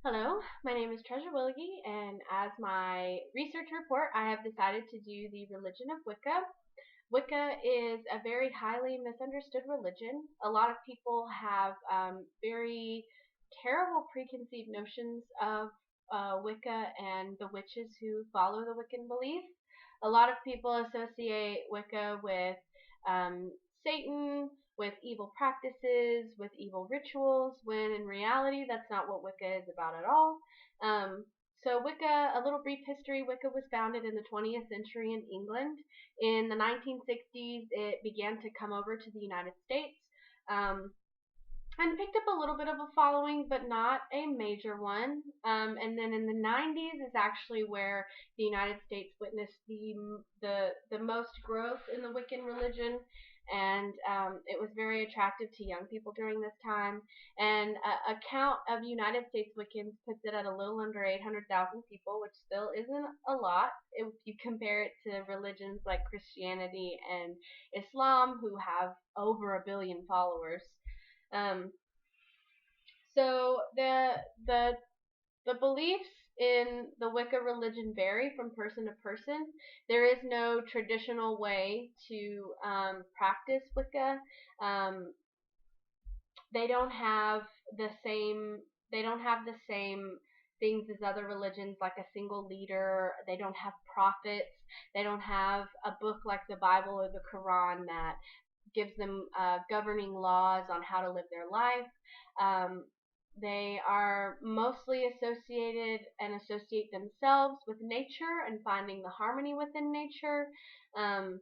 Hello, my name is Treasure Willigie, and as my research report, I have decided to do the religion of Wicca. Wicca is a very highly misunderstood religion. A lot of people have very terrible preconceived notions of Wicca and the witches who follow the Wiccan belief. A lot of people associate Wicca with um, Satan, with evil practices, with evil rituals, when in reality that's not what Wicca is about at all. Um, so Wicca, a little brief history, Wicca was founded in the 20th century in England. In the 1960s, it began to come over to the United States um, and picked up a little bit of a following, but not a major one. And then in the 90s is actually where the United States witnessed the most growth in the Wiccan religion, and it was very attractive to young people during this time. And a count of United States Wiccans puts it at a little under 800,000 people, which still isn't a lot if you compare it to religions like Christianity and Islam, who have over 1 billion followers. Um, so the beliefs in the Wicca religion vary from person to person. There is no traditional way to practice Wicca. Um, they don't have the same they don't have the same things as other religions, like a single leader. They don't have prophets. They don't have a book like the Bible or the Quran that gives them governing laws on how to live their life. Um, they are mostly associated and associate themselves with nature and finding the harmony within nature. Um,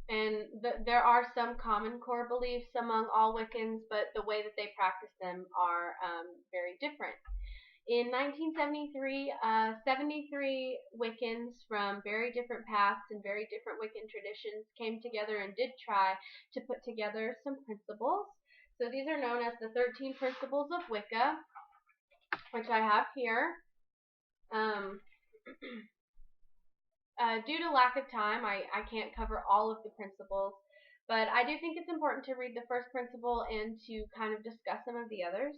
and there are some common core beliefs among all Wiccans, but the way that they practice them are very different. In 1973, 73 Wiccans from very different paths and very different Wiccan traditions came together and did try to put together some principles. So these are known as the 13 Principles of Wicca, which I have here. Um, due to lack of time, I can't cover all of the principles, but I do think it's important to read the first principle and to kind of discuss some of the others.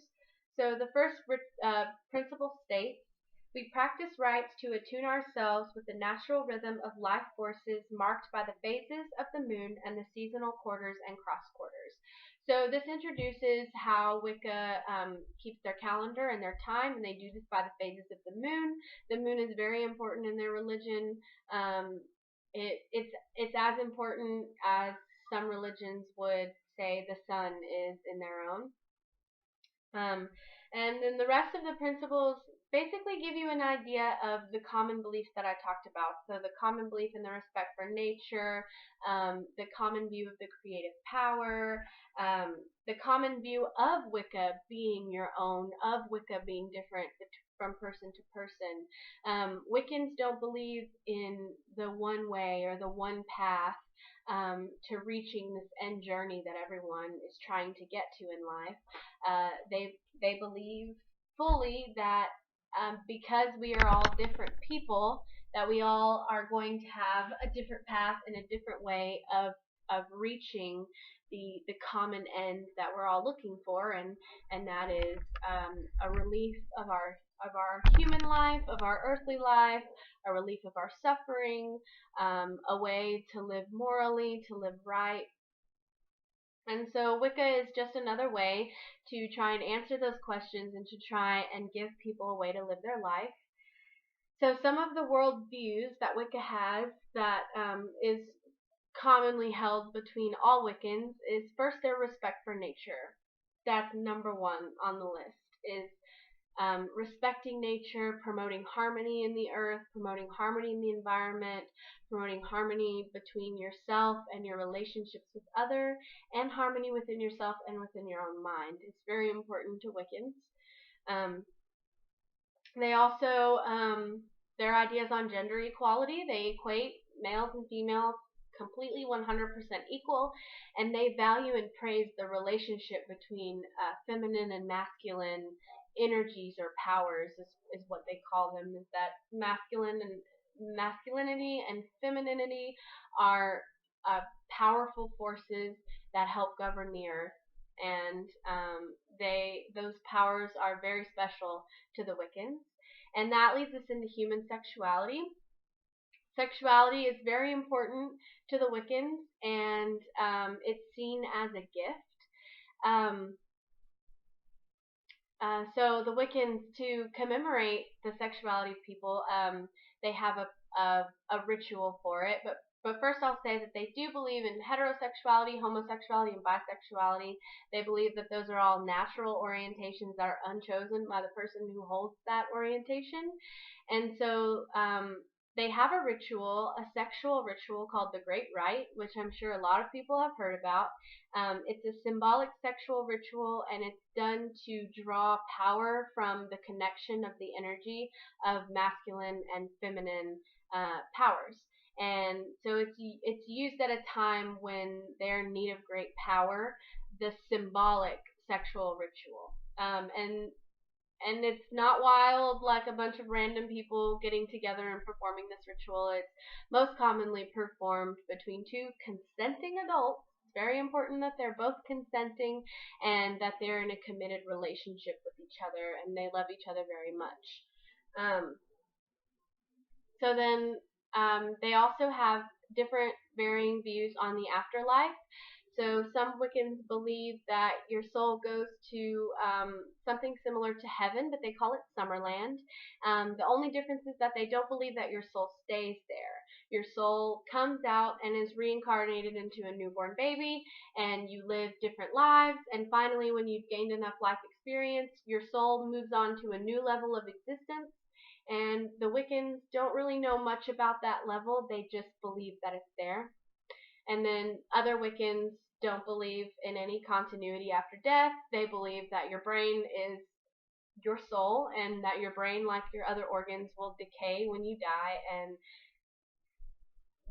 So the first principle states, we practice rites to attune ourselves with the natural rhythm of life forces marked by the phases of the moon and the seasonal quarters and cross quarters. So this introduces how Wicca keeps their calendar and their time, and they do this by the phases of the moon. The moon is very important in their religion. Um, it's as important as some religions would say the sun is in their own. Um, and then the rest of the principles basically give you an idea of the common beliefs that I talked about. So the common belief in the respect for nature, the common view of the creative power, the common view of Wicca being your own, of Wicca being different from person to person. Wiccans don't believe in the one way or the one path to reaching this end journey that everyone is trying to get to in life. They believe fully that because we are all different people, that we all are going to have a different path and a different way of reaching the common end that we're all looking for, and that is a relief of our human life, of our earthly life, a relief of our suffering, a way to live morally, to live right. And so Wicca is just another way to try and answer those questions and to try and give people a way to live their life. So some of the world views that Wicca has that is commonly held between all Wiccans is first their respect for nature. That's number one on the list, is respecting nature, promoting harmony in the earth, promoting harmony in the environment, promoting harmony between yourself and your relationships with others, and harmony within yourself and within your own mind. It's very important to Wiccans. Um, they also, their ideas on gender equality, they equate males and females completely 100% equal, and they value and praise the relationship between feminine and masculine energies or powers is what they call them, is that masculinity and femininity are powerful forces that help govern the earth, and those powers are very special to the Wiccans. And that leads us into human sexuality. Sexuality is very important to the Wiccans, and it's seen as a gift. Um, so the Wiccans, to commemorate the sexuality of people, they have a ritual for it. But first I'll say that they do believe in heterosexuality, homosexuality, and bisexuality. They believe that those are all natural orientations that are unchosen by the person who holds that orientation. And so they have a ritual, a sexual ritual called the Great Rite, which I'm sure a lot of people have heard about. It's a symbolic sexual ritual, and it's done to draw power from the connection of the energy of masculine and feminine powers. And so it's used at a time when they're in need of great power, the symbolic sexual ritual. And it's not wild like a bunch of random people getting together and performing this ritual. It's most commonly performed between two consenting adults. It's very important that they're both consenting and that they're in a committed relationship with each other and they love each other very much. So then they also have different varying views on the afterlife. So some Wiccans believe that your soul goes to something similar to heaven, but they call it Summerland. The only difference is that they don't believe that your soul stays there. Your soul comes out and is reincarnated into a newborn baby, and you live different lives, and finally when you've gained enough life experience, your soul moves on to a new level of existence. And the Wiccans don't really know much about that level, they just believe that it's there. And then other Wiccans don't believe in any continuity after death. They believe that your brain is your soul and that your brain, like your other organs, will decay when you die and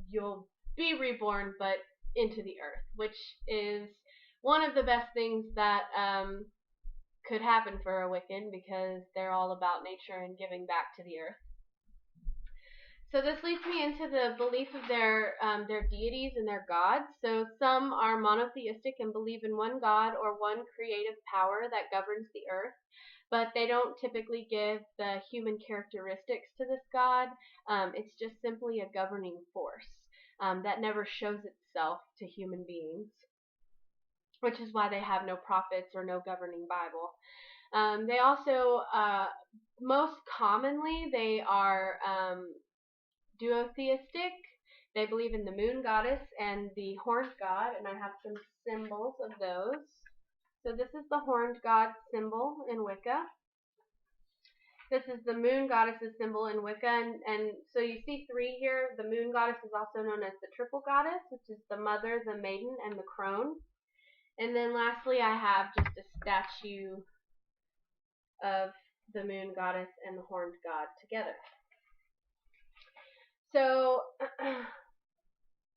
you'll be reborn but into the earth, which is one of the best things that could happen for a Wiccan because they're all about nature and giving back to the earth. So this leads me into the belief of their deities and their gods. So some are monotheistic and believe in one god or one creative power that governs the earth, but they don't typically give the human characteristics to this god. It's just simply a governing force that never shows itself to human beings, which is why they have no prophets or no governing Bible. They also, most commonly, they are duotheistic. They believe in the moon goddess and the horned god, and I have some symbols of those. So this is the horned god symbol in Wicca. This is the moon goddess's symbol in Wicca, and so you see three here. The moon goddess is also known as the triple goddess, which is the mother, the maiden, and the crone. And then lastly, I have just a statue of the moon goddess and the horned god together. So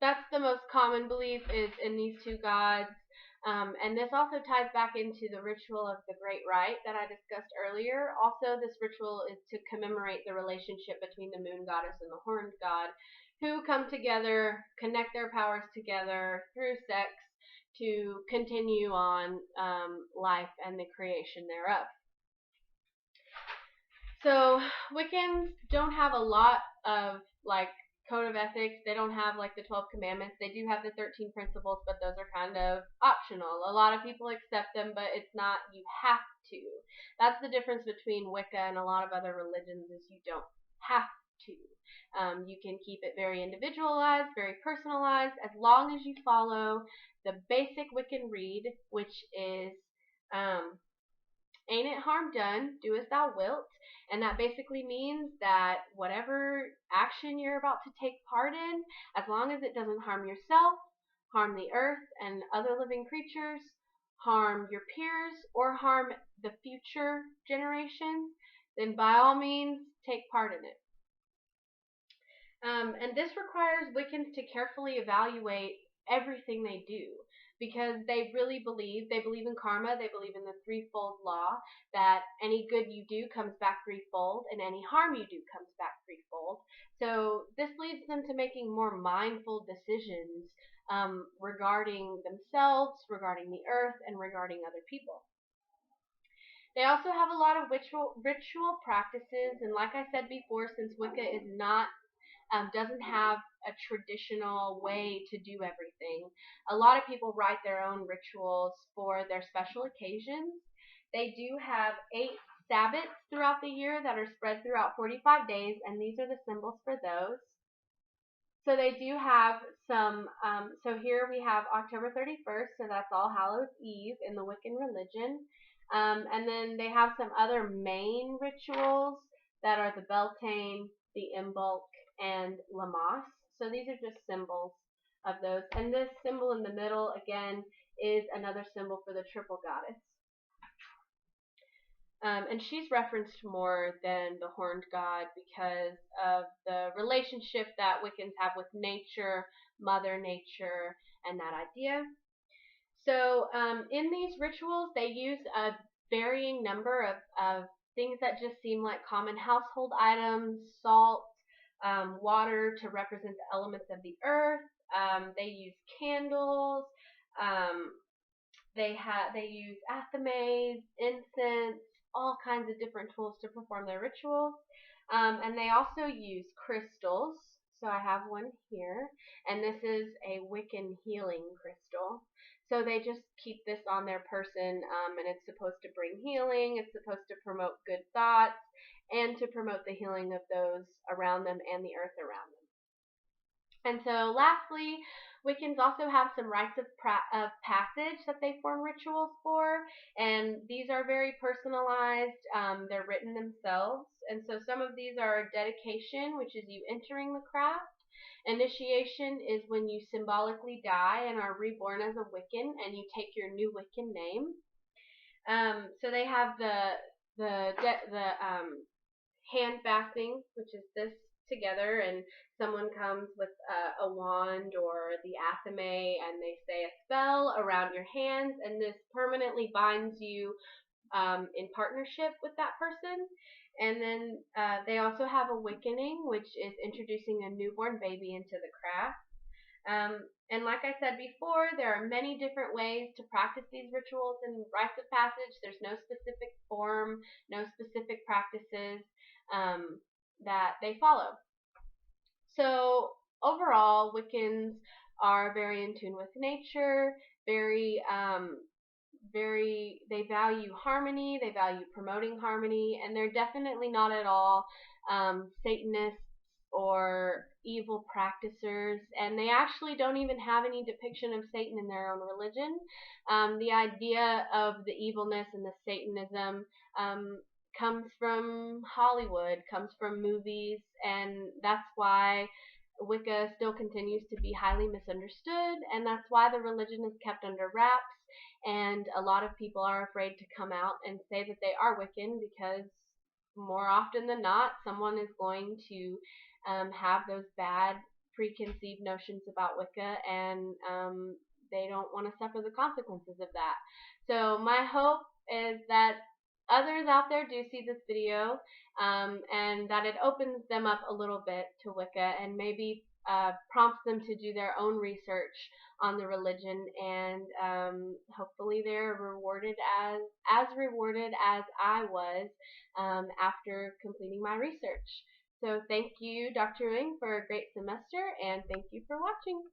that's the most common belief is in these two gods. And this also ties back into the ritual of the Great Rite that I discussed earlier. Also, this ritual is to commemorate the relationship between the moon goddess and the horned god, who come together, connect their powers together through sex to continue on life and the creation thereof. So Wiccans don't have a lot of code of ethics. They don't have the 12 commandments. They do have the 13 principles, but those are kind of optional. A lot of people accept them, but it's not you have to. That's the difference between Wicca and a lot of other religions is you don't have to. You can keep it very individualized, very personalized, as long as you follow the basic Wiccan read, which is ain't it harm done, do as thou wilt. And that basically means that whatever action you're about to take part in, as long as it doesn't harm yourself, harm the earth and other living creatures, harm your peers, or harm the future generations, then by all means take part in it. And this requires Wiccans to carefully evaluate everything they do, because they really believe in karma, they believe in the threefold law, that any good you do comes back threefold, and any harm you do comes back threefold. So this leads them to making more mindful decisions regarding themselves, regarding the earth, and regarding other people. They also have a lot of ritual practices, and like I said before, since Wicca is not doesn't have a traditional way to do everything, a lot of people write their own rituals for their special occasions. They do have 8 Sabbats throughout the year that are spread throughout 45 days, and these are the symbols for those. So they do have some, so here we have October 31st, so that's All Hallows Eve in the Wiccan religion. And then they have some other main rituals that are the Beltane, the Imbolc, and Lammas. So these are just symbols of those. And this symbol in the middle, again, is another symbol for the triple goddess. And she's referenced more than the horned god because of the relationship that Wiccans have with nature, Mother Nature, and that idea. So in these rituals, they use a varying number of things that just seem like common household items, salt, water to represent the elements of the earth. They use candles. They use athames, incense, all kinds of different tools to perform their rituals. And they also use crystals. So I have one here, and this is a Wiccan healing crystal. So they just keep this on their person, and it's supposed to bring healing. It's supposed to promote good thoughts and to promote the healing of those around them and the earth around them. And so lastly, Wiccans also have some rites of passage that they form rituals for, and these are very personalized. They're written themselves, and so some of these are dedication, which is you entering the craft. Initiation is when you symbolically die and are reborn as a Wiccan, and you take your new Wiccan name. So they have the hand fasting, which is this together, and someone comes with a wand or the athame, and they say a spell around your hands, and this permanently binds you in partnership with that person. And then they also have a Wiccaning, which is introducing a newborn baby into the craft. And like I said before, there are many different ways to practice these rituals and rites of passage. There's no specific form, no specific practices that they follow. So overall, Wiccans are very in tune with nature, they value harmony, they value promoting harmony, and they're definitely not at all Satanists or evil practicers, and they actually don't even have any depiction of Satan in their own religion. The idea of the evilness and the Satanism comes from Hollywood, comes from movies, and that's why Wicca still continues to be highly misunderstood, and that's why the religion is kept under wraps, and a lot of people are afraid to come out and say that they are Wiccan because more often than not, someone is going to have those bad preconceived notions about Wicca, and they don't want to suffer the consequences of that. So my hope is that others out there do see this video, and that it opens them up a little bit to Wicca, and maybe prompts them to do their own research on the religion, and hopefully they're rewarded as rewarded as I was after completing my research. So thank you, Dr. Wing, for a great semester, and thank you for watching.